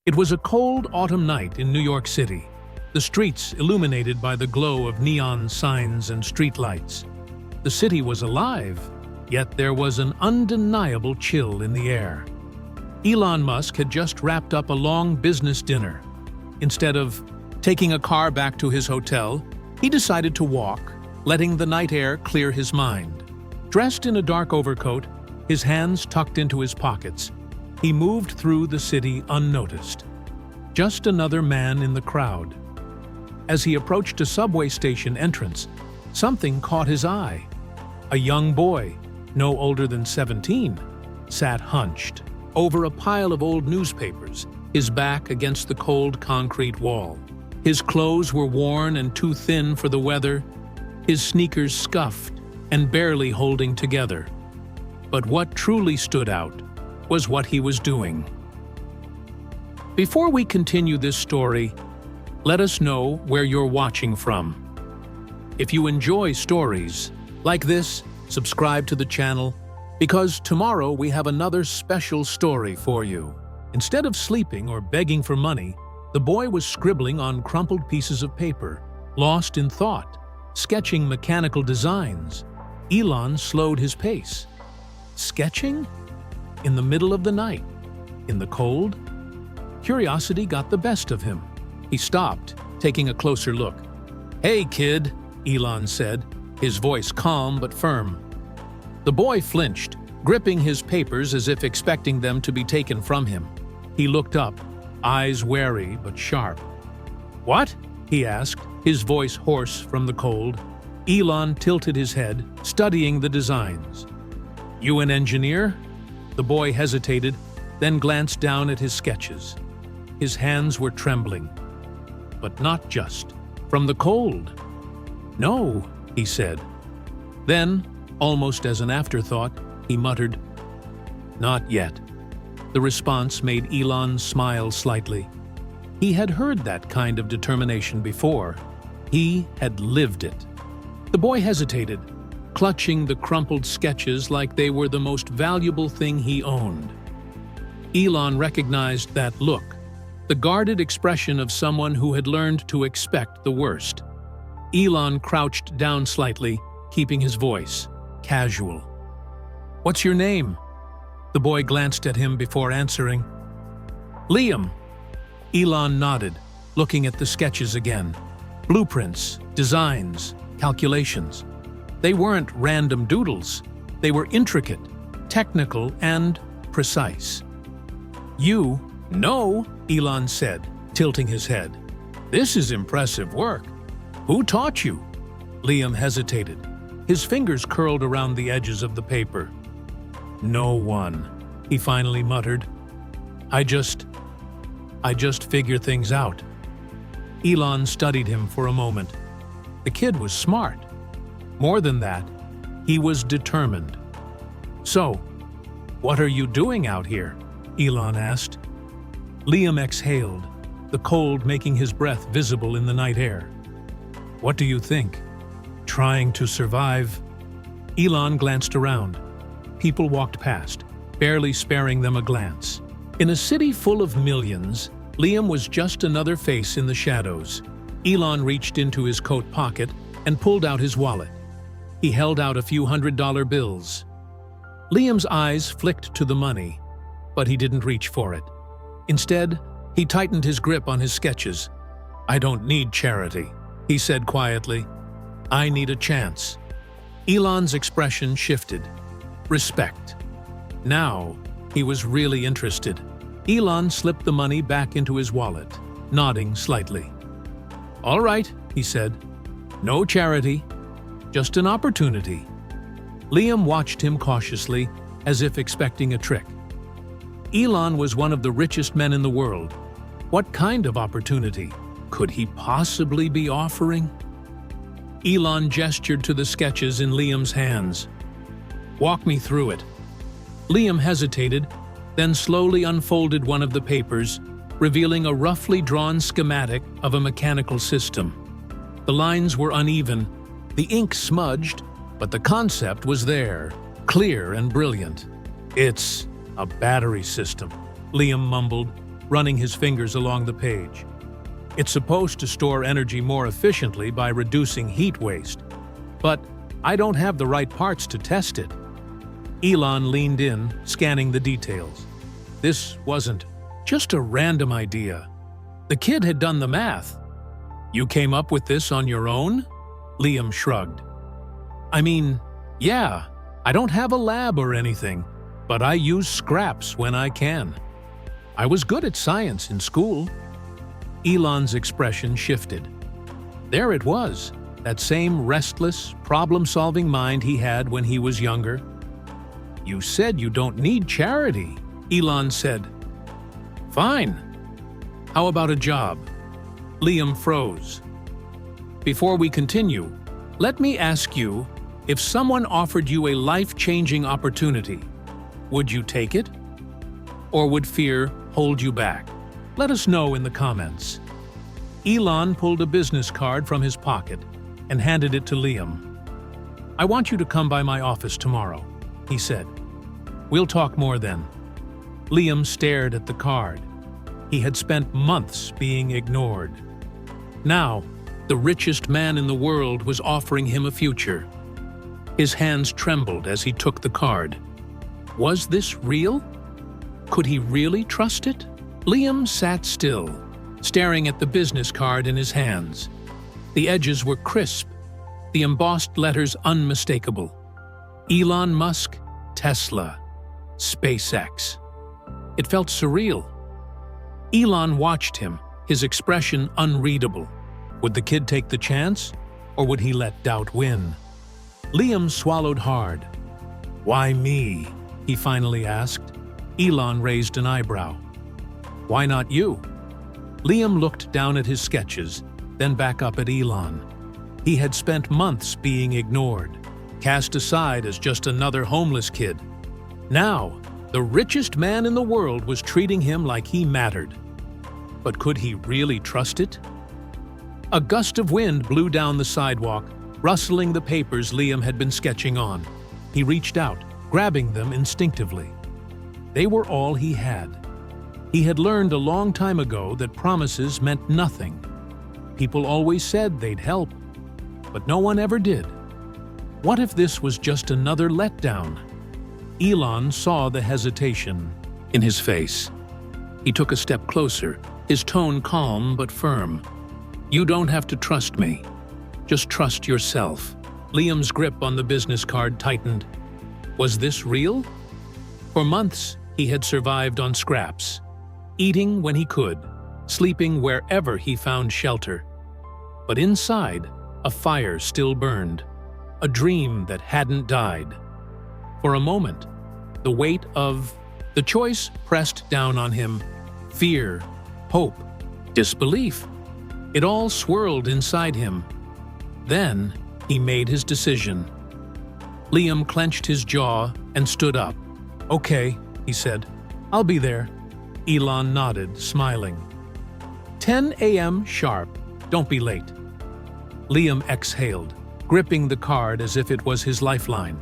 It was a cold autumn night in New York City, the streets illuminated by the glow of neon signs and streetlights. The city was alive, yet there was an undeniable chill in the air. Elon Musk had just wrapped up a long business dinner. Instead of taking a car back to his hotel, he decided to walk, letting the night air clear his mind. Dressed in a dark overcoat, his hands tucked into his pockets, he moved through the city unnoticed. Just another man in the crowd. As he approached a subway station entrance, something caught his eye. A young boy, no older than 17, sat hunched over a pile of old newspapers, his back against the cold concrete wall. His clothes were worn and too thin for the weather, his sneakers scuffed and barely holding together. But what truly stood out was what he was doing. Before we continue this story, let us know where you're watching from. If you enjoy stories like this, subscribe to the channel, because tomorrow we have another special story for you. Instead of sleeping or begging for money, the boy was scribbling on crumpled pieces of paper, lost in thought, sketching mechanical designs. Elon slowed his pace. Sketching? In the middle of the night? In the cold? Curiosity got the best of him. He stopped, taking a closer look. "Hey, kid," Elon said, his voice calm but firm. The boy flinched, gripping his papers as if expecting them to be taken from him. He looked up, eyes wary but sharp. "What?" he asked, his voice hoarse from the cold. Elon tilted his head, studying the designs. "You an engineer?" The boy hesitated, then glanced down at his sketches. His hands were trembling. But not just from the cold. "No," he said. Then, almost as an afterthought, he muttered, "Not yet." The response made Elon smile slightly. He had heard that kind of determination before. He had lived it. The boy hesitated, clutching the crumpled sketches like they were the most valuable thing he owned. Elon recognized that look, the guarded expression of someone who had learned to expect the worst. Elon crouched down slightly, keeping his voice casual. "What's your name?" The boy glanced at him before answering. "Liam." Elon nodded, looking at the sketches again. Blueprints, designs, calculations. They weren't random doodles. They were intricate, technical, and precise. "You?" "No," Elon said, tilting his head. "This is impressive work. Who taught you?" Liam hesitated. His fingers curled around the edges of the paper. "No one," he finally muttered. I just figure things out." Elon studied him for a moment. The kid was smart. More than that, he was determined. "So, what are you doing out here?" Elon asked. Liam exhaled, the cold making his breath visible in the night air. "What do you think? Trying to survive?" Elon glanced around. People walked past, barely sparing them a glance. In a city full of millions, Liam was just another face in the shadows. Elon reached into his coat pocket and pulled out his wallet. He held out a few $100 bills. Liam's eyes flicked to the money, but he didn't reach for it. Instead, he tightened his grip on his sketches. "I don't need charity," he said quietly. "I need a chance." Elon's expression shifted. Respect. Now, he was really interested. Elon slipped the money back into his wallet, nodding slightly. "All right," he said. "No charity. Just an opportunity." Liam watched him cautiously, as if expecting a trick. Elon was one of the richest men in the world. What kind of opportunity could he possibly be offering? Elon gestured to the sketches in Liam's hands. "Walk me through it." Liam hesitated, then slowly unfolded one of the papers, revealing a roughly drawn schematic of a mechanical system. The lines were uneven, the ink smudged, but the concept was there, clear and brilliant. "It's a battery system," Liam mumbled, running his fingers along the page. It's supposed to store energy more efficiently by reducing heat waste. But I don't have the right parts to test it. Elon leaned in, scanning the details. This wasn't just a random idea. The kid had done the math. You came up with this on your own? Liam shrugged. I mean, yeah, I don't have a lab or anything, but I use scraps when I can. I was good at science in school. Elon's expression shifted. There it was, that same restless, problem-solving mind he had when he was younger. You said you don't need charity, Elon said. Fine. How about a job? Liam froze. Before we continue, let me ask you, if someone offered you a life-changing opportunity, would you take it? Or would fear hold you back? Let us know in the comments. Elon pulled a business card from his pocket and handed it to Liam. I want you to come by my office tomorrow, he said. We'll talk more then. Liam stared at the card. He had spent months being ignored. Now, the richest man in the world was offering him a future. His hands trembled as he took the card. Was this real? Could he really trust it? Liam sat still, staring at the business card in his hands. The edges were crisp, the embossed letters unmistakable. Elon Musk, Tesla, SpaceX. It felt surreal. Elon watched him, his expression unreadable. Would the kid take the chance, or would he let doubt win? Liam swallowed hard. Why me? He finally asked. Elon raised an eyebrow. Why not you? Liam looked down at his sketches, then back up at Elon. He had spent months being ignored, cast aside as just another homeless kid. Now, the richest man in the world was treating him like he mattered. But could he really trust it? A gust of wind blew down the sidewalk, rustling the papers Liam had been sketching on. He reached out, grabbing them instinctively. They were all he had. He had learned a long time ago that promises meant nothing. People always said they'd help, but no one ever did. What if this was just another letdown? Elon saw the hesitation in his face. He took a step closer, his tone calm but firm. You don't have to trust me. Just trust yourself. Liam's grip on the business card tightened. Was this real? For months, he had survived on scraps, eating when he could, sleeping wherever he found shelter. But inside, a fire still burned, a dream that hadn't died. For a moment, the weight of the choice pressed down on him. Fear, hope, disbelief. It all swirled inside him. Then, he made his decision. Liam clenched his jaw and stood up. Okay, he said. I'll be there. Elon nodded, smiling. 10 a.m. sharp. Don't be late. Liam exhaled, gripping the card as if it was his lifeline.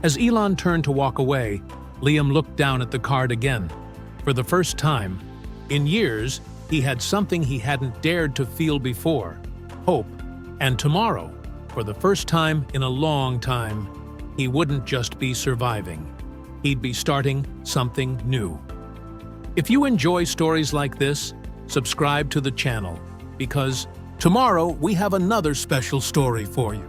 As Elon turned to walk away, Liam looked down at the card again. For the first time, in years, he had something he hadn't dared to feel before: hope. And tomorrow, for the first time in a long time, he wouldn't just be surviving. He'd be starting something new. If you enjoy stories like this, subscribe to the channel, because tomorrow we have another special story for you.